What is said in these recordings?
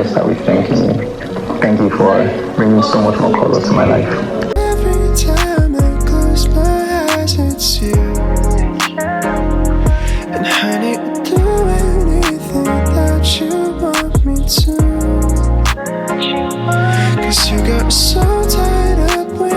just start with thanking you. Thank you for bringing so much more color to my life. Every time I close my eyes, it's you. And honey, I'd do anything that you want me to. 'Cause you got me so tied up with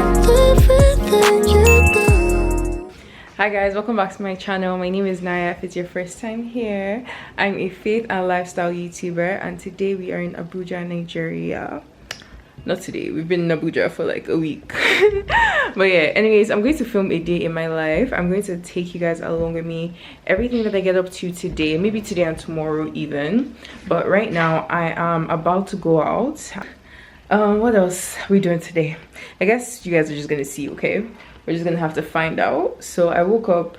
everything you do. Hi guys, welcome back to my channel. My name is Naya. If it's your first time here, I'm a faith and lifestyle YouTuber, and today we are in Abuja, Nigeria. Not today, we've been in Abuja for like a week. But yeah, anyways, I'm going to film a day in my life. I'm going to take you guys along with me, everything that I get up to today, maybe today and tomorrow even. But right now I am about to go out. What else are we doing today? I guess you guys are just gonna see. Okay, we're just gonna have to find out. So I woke up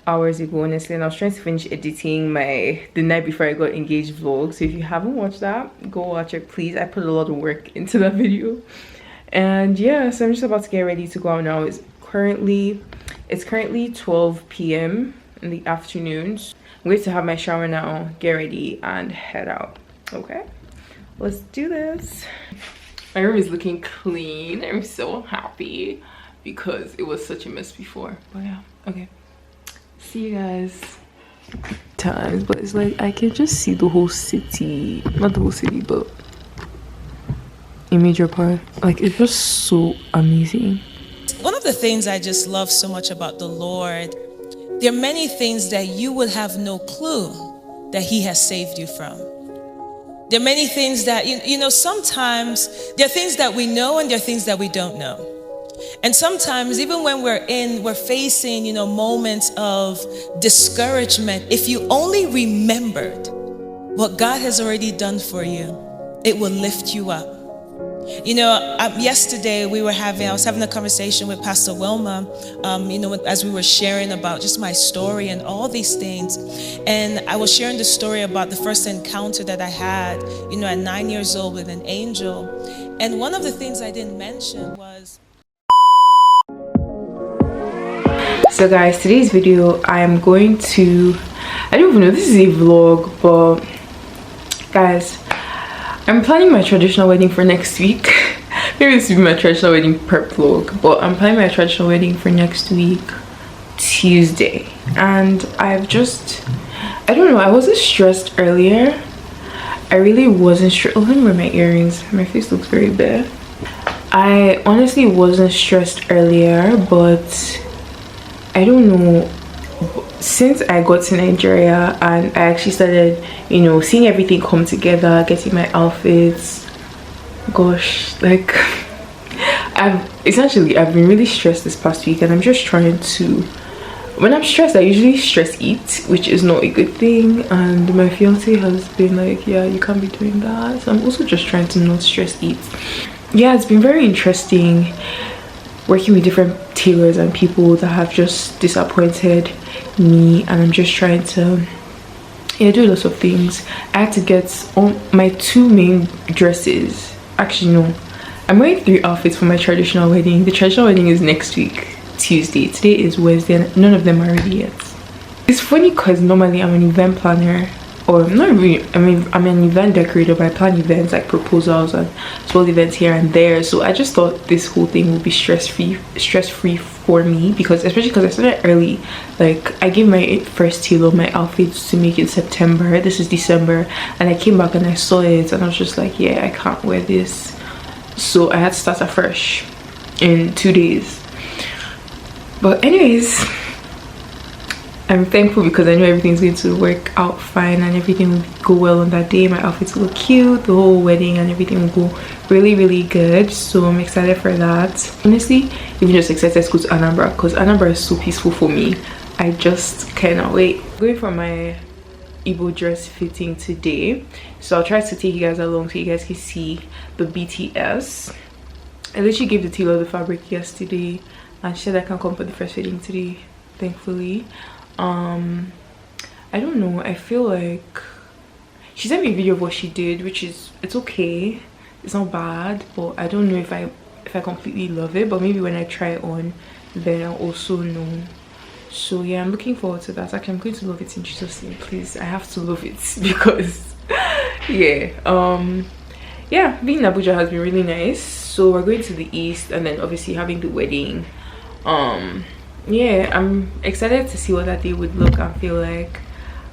hours ago, honestly, and I was trying to finish editing the night before I got engaged vlog. So if you haven't watched that, go watch it please. I put a lot of work into that video. And yeah, so I'm just about to get ready to go out now. It's currently 12 p.m. in the afternoon. I'm going to have my shower now, get ready, and head out. Okay, let's do this. My room is looking clean. I'm so happy because it was such a mess before. But yeah, okay, see you guys times. But it's like I can just see the whole city, not the whole city, but a major part. Like, it's just so amazing. One of the things I just love so much about the Lord, there are many things that you would have no clue that He has saved you from. There are many things that, you know, sometimes there are things that we know and there are things that we don't know. And sometimes even when we're facing, you know, moments of discouragement, if you only remembered what God has already done for you, it will lift you up. You know, yesterday I was having a conversation with Pastor Wilma, you know, as we were sharing about just my story and all these things. And I was sharing the story about the first encounter that I had, you know, at 9 years old with an angel. And one of the things I didn't mention was... So guys, today's video, I don't even know, this is a vlog, but guys, I'm planning my traditional wedding for next week. Maybe this will be my traditional wedding prep vlog, but I'm planning my traditional wedding for next week, Tuesday. And I don't know, I wasn't stressed earlier. I really wasn't stressed. Oh, let me wear my earrings. My face looks very bad. I honestly wasn't stressed earlier, but I don't know, since I got to Nigeria and I actually started, you know, seeing everything come together, getting my outfits, gosh, like I've been really stressed this past week, and I'm just trying to, when I'm stressed I usually stress eat, which is not a good thing, and my fiance has been like, yeah, you can't be doing that. So I'm also just trying to not stress eat. Yeah, it's been very interesting working with different tailors and people that have just disappointed me, and I'm just trying to, yeah, do lots of things. I had to get on my 2 main dresses. Actually no, I'm wearing 3 outfits for my traditional wedding. The traditional wedding is next week, Tuesday. Today is Wednesday and none of them are ready yet. It's funny because normally I'm an event planner, or not really, I'm an event decorator, but I plan events like proposals and small events here and there. So I just thought this whole thing would be stress-free for me, because especially because I started early. Like, I gave my first tailor my outfits to make in September. This is December, and I came back and I saw it and I was just like, yeah, I can't wear this. So I had to start afresh in 2 days. But anyways, I'm thankful because I know everything's going to work out fine and everything will go well on that day. My outfits will look cute, the whole wedding and everything will go really, really good. So I'm excited for that. Honestly, even just excited to go to Anambra, because Anambra is so peaceful for me. I just cannot wait. I'm going for my Igbo dress fitting today, so I'll try to take you guys along so you guys can see the BTS. I literally gave the tailor the fabric yesterday and she said I can come for the first fitting today, thankfully. I don't know, I feel like she sent me a video of what she did, which is, it's okay, it's not bad, but I don't know if I completely love it. But maybe when I try it on, then I'll also know. So yeah, I'm looking forward to that. Actually, I'm going to love it in Jesus' name. Please, I have to love it because Yeah, yeah, being in Abuja has been really nice. So we're going to the east and then obviously having the wedding. Yeah, I'm excited to see what that day would look and feel like.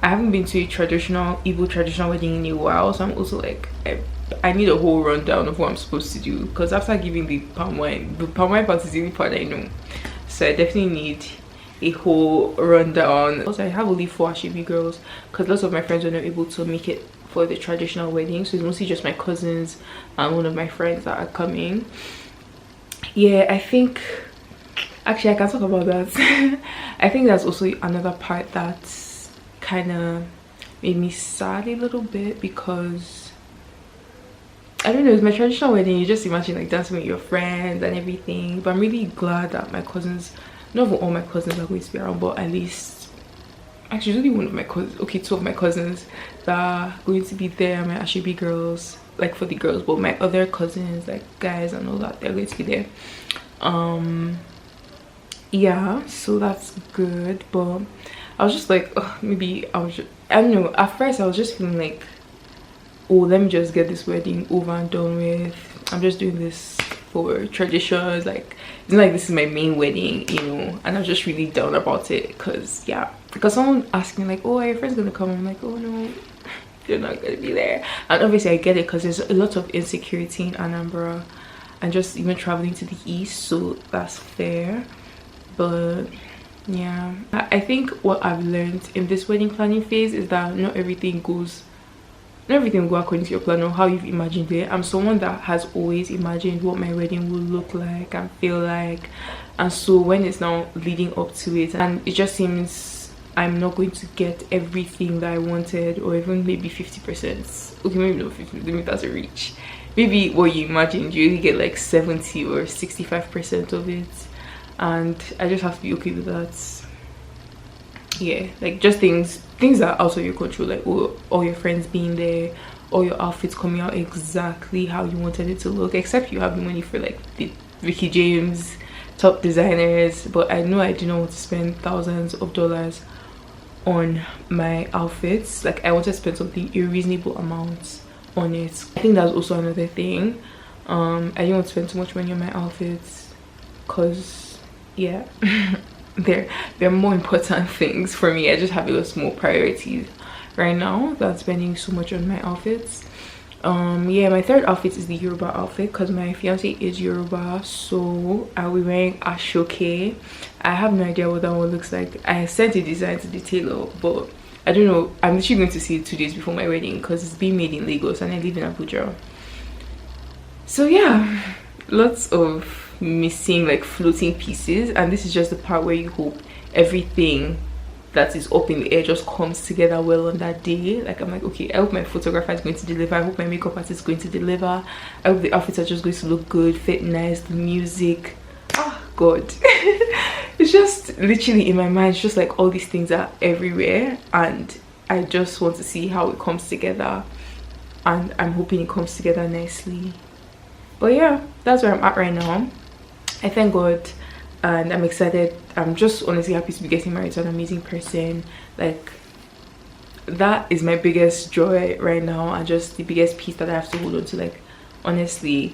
I haven't been to a traditional Igbo traditional wedding in a while, so I'm also like I need a whole rundown of what I'm supposed to do, because after giving the palm wine part is the only part I know, so I definitely need a whole rundown. Also, I have only 4 Ashebi girls because lots of my friends were not able to make it for the traditional wedding, so it's mostly just my cousins and one of my friends that are coming. Yeah, I think actually I can talk about that. I think that's also another part that's kind of made me sad a little bit, because I don't know, it's my traditional wedding. You just imagine like dancing with your friends and everything, but I'm really glad that my cousins, not even all my cousins are going to be around, but at least actually only one of my cousins, okay, 2 of my cousins that are going to be there, my Ashebi girls, like for the girls, but my other cousins, like guys and all that, they're going to be there. Yeah, so that's good. But I was just like, maybe I don't know, at first I was just feeling like, oh, let me just get this wedding over and done with. I'm just doing this for traditions, like it's not like this is my main wedding, you know. And I was just really down about it, because yeah, because someone asked me like, oh, are your friends gonna come? I'm like, oh no, they're not gonna be there. And obviously I get it, because there's a lot of insecurity in Anambra and just even traveling to the east, so that's fair. But yeah, I think what I've learned in this wedding planning phase is that not everything will go according to your plan or how you've imagined it. I'm someone that has always imagined what my wedding will look like and feel like, and so when it's now leading up to it and it just seems I'm not going to get everything that I wanted, or even maybe 50%, okay, maybe not 50, maybe that's a reach, maybe what you imagined, you really get like 70 or 65% of it, and I just have to be okay with that. Yeah, like just things that are out of your control, like all your friends being there, all your outfits coming out exactly how you wanted it to look, except you have the money for like the Ricky James top designers. But I know I do not want to spend thousands of dollars on my outfits. Like I wanted to spend something a reasonable amount on it. I think that's also another thing. I didn't want to spend too much money on my outfits, because yeah, there are more important things for me. I just have a lot more priorities right now than spending so much on my outfits. Yeah, my third outfit is the Yoruba outfit, because my fiance is Yoruba, so I'll be wearing ashoke. I have no idea what that one looks like. I sent a design to the tailor, but I don't know. I'm literally going to see it 2 days before my wedding, because it's being made in Lagos and I live in Abuja. So yeah, lots of missing like floating pieces, and this is just the part where you hope everything that is up in the air just comes together well on that day. Like I'm like, okay, I hope my photographer is going to deliver, I hope my makeup artist is going to deliver, I hope the outfits are just going to look good, fit nice, the music, oh god. It's just literally in my mind, it's just like all these things are everywhere, and I just want to see how it comes together, and I'm hoping it comes together nicely. But yeah, that's where I'm at right now. I thank God and I'm excited. I'm just honestly happy to be getting married to an amazing person. Like that is my biggest joy right now, and just the biggest piece that I have to hold on to. Like honestly,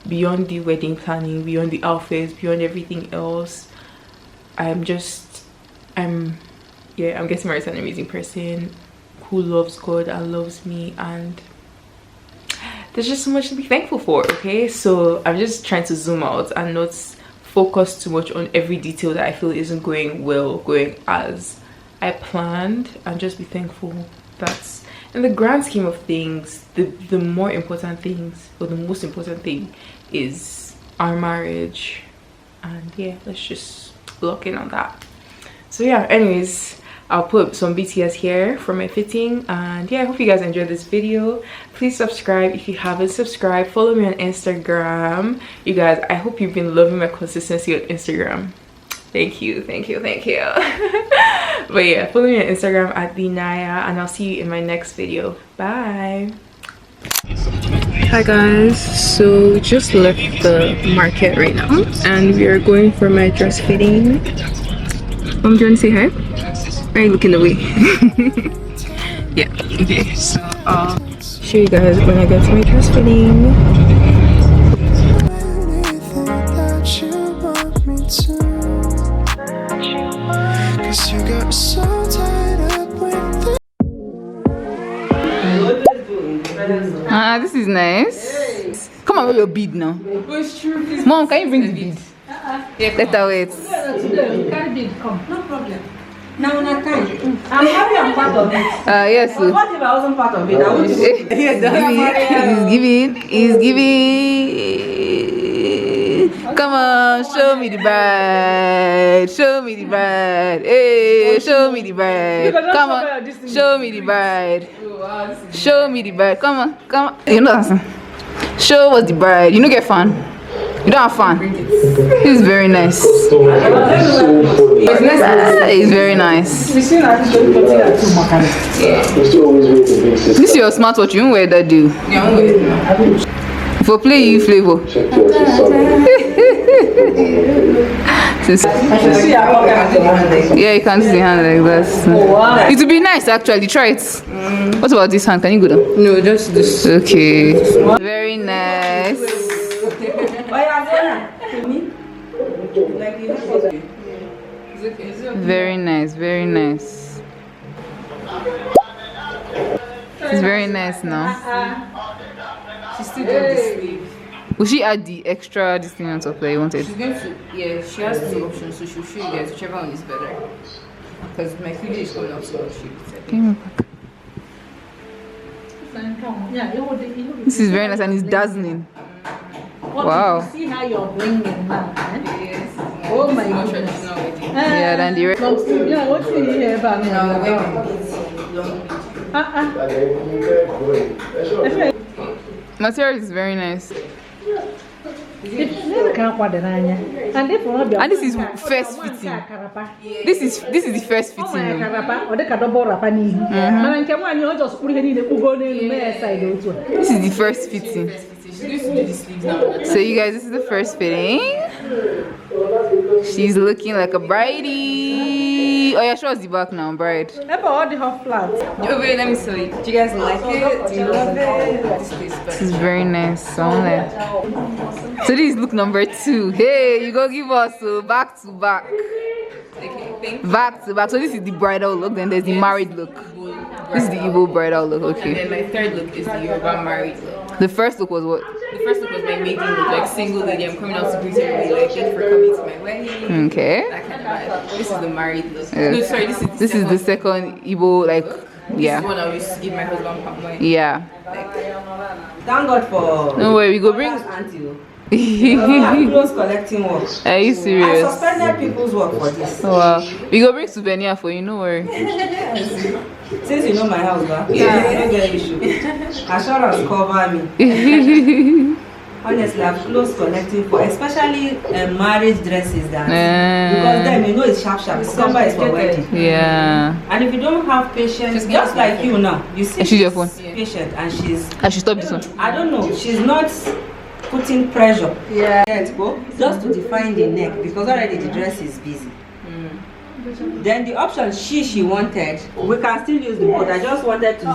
beyond the wedding planning, beyond the outfits, beyond everything else, I'm getting married to an amazing person who loves God and loves me, and there's just so much to be thankful for. Okay, so I'm just trying to zoom out and not focus too much on every detail that I feel isn't going as I planned, and just be thankful that in the grand scheme of things, the more important things, or the most important thing, is our marriage. And yeah, let's just lock in on that. So yeah, anyways, I'll put some BTS here for my fitting, and yeah, I hope you guys enjoyed this video. Please subscribe if you haven't subscribed. Follow me on Instagram. You guys, I hope you've been loving my consistency on Instagram. Thank you. But yeah, follow me on Instagram at @thenaya, and I'll see you in my next video. Bye. Hi guys, so we just left the market right now and we are going for my dress fitting. Do you want to say hi? Why are you looking away? Yeah. Okay. So show you guys when I get to my dress fitting. Anything that you want me to. 'Cause you got so tied up with the This is nice. Come on with your bead now. Mom, can you bring the bead? Let her wait. No problem. Now when I time, I'm happy I'm part of it. Yes. But what if I wasn't part of it? I would He's giving. Come on, show me the bride. Show me the bride. Hey, show me the bride. Come on, show me the bride. Show me the bride. Come on, come on. You know that. Show us the bride. You don't get fan. You don't have fan. He's very nice. He's very nice. This is your smartwatch. You won't wear that, do? Yeah, I won't wear it. For play you flavor. Yeah, you can't see the hand like that. It would be nice actually. Try it. What about this hand? Can you go down? No, just this. Okay. Very nice. Very nice. Very nice. It's very nice now. She still got the sleeve. Will she add the extra this thing on top that you wanted? She's going to, yeah, she has two options, so she'll show you guys whichever one is better. Because my video is going up, so she'll This is very nice and it's dazzling. Wow. See how you're bringing now. Yes. Oh my Igbo goodness. Traditional Wedding. Yeah, then the Yeah, what's in here about me? material is very nice. And this is first fitting. This is the first fitting. This is the first fitting. So you guys, this is the first fitting. She's looking like a bridey. Oh yeah, show us the back now, bride. Oh wait, let me show you. Do you guys like it? Do you love it? This is very nice. So this is look number 2. Hey, you go give us back to back. Okay, Back to back. So this is the bridal look, then there's the married look. This is the Igbo bridal look, and okay. then my third look is the Yoruba married look. The first look was what? The first look was my maiden look, like single lady. I'm coming out to greet everybody, like thank you for coming to my wedding. Okay. That kind of vibe. This is the married look. No, sorry, This is the second Igbo, like, yeah. This is the one I used to give my husband palm wine. Yeah. Thank God for. No way, we go bring. Auntie. I'm close collecting work. Are you I serious? suspended people's work for this. Wow. We go bring souvenir for you, no worry. Since you know my house, I don't get issue. Assurance cover me. Honestly, I'm close collecting for, especially marriage dresses that because then you know it's sharp. December is for wedding. Yeah. And if you don't have patience, just like you now, you see She's your phone. patient and she's. I should stop this one. I don't know. She's not putting pressure. Yeah. Just to define the neck because already the dress is busy. Then the option she wanted, we can still use the board. I just wanted to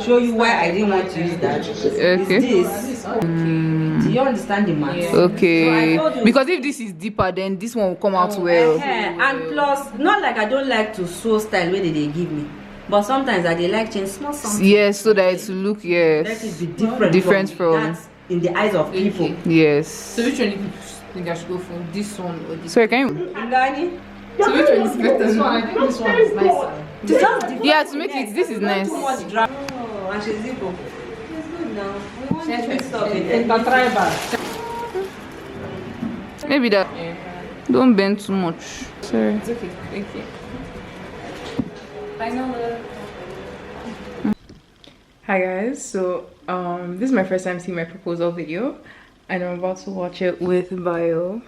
show you why I didn't want to use that. Okay. Is this. Do you understand the math? Okay. So I told you- Because if this is deeper, then this one will come out well. And plus, not like I don't like to sew style where they give me. But sometimes I dey like change small something. Yes, so that it will look, Let yes. it be different. Different from- That's in the eyes of people. Yes. So which one do you think I should go for? This one or this? Sorry, can you? Ngani? So which one is better? This one, I think this one is nicer. To just define Yeah, to make it, this is nice. too much drama. Oh, and she's Igbo. It's good now. We want to mix up in Tribal. Maybe that. Don't bend too much. Sorry. It's okay, thank you. Bye now. Hi guys, so this is my first time seeing my proposal video and I'm about to watch it with Bio.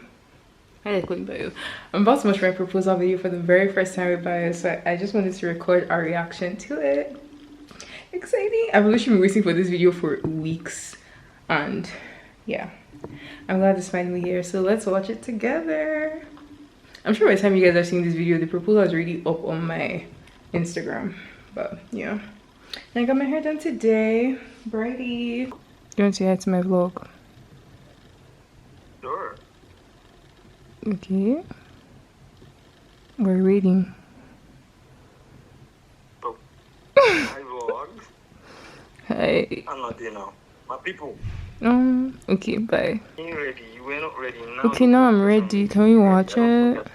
I like with Bio. I'm about to watch my proposal video for the very first time with Bio, so I just wanted to record our reaction to it. Exciting. I've literally been waiting for this video for weeks and yeah, I'm glad it's finally here, so let's watch it together. I'm sure by the time you guys are seeing this video, the proposal is already up on my Instagram, but yeah. I got my hair done today. Brighty. You want to say hi to my vlog? Sure. Okay. We're waiting. Oh. Hi, vlog. Hi. I'm not there now. My people. Okay, bye. You ready? You were not ready now. Okay, now I'm ready. Can we watch it?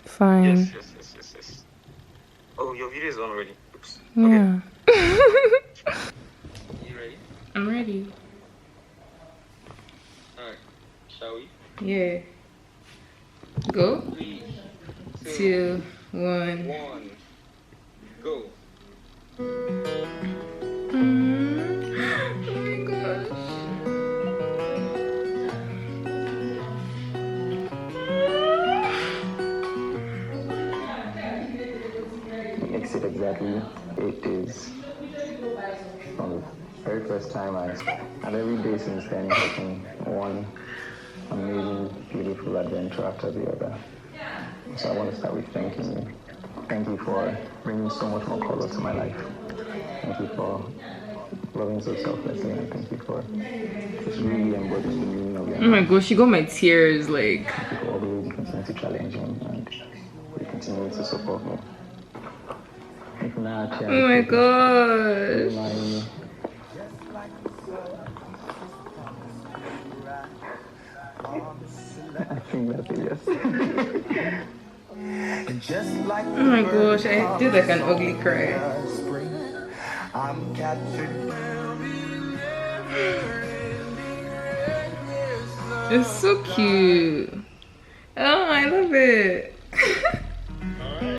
Fine. Yes. Oh, your video is on already. Oops. Yeah. You ready? I'm ready. Alright. Shall we? Yeah. Go. 3, 2, 1. 1. Go. Oh my gosh. Makes it exactly 8 days from the very first time and every day since then has been one amazing, beautiful adventure after the other. So I want to start with thanking you. Thank you for bringing so much more color to my life. Thank you for loving so selflessly, and thank you for just really embodying the meaning of your Oh my life. gosh, she got my tears like. Thank you for all the ways you continue to challenge me and you continue to support me. Oh my gosh. I think that's a yes. Oh my gosh, I did like an ugly cry. I'm captured. It's so cute. Oh, I love it.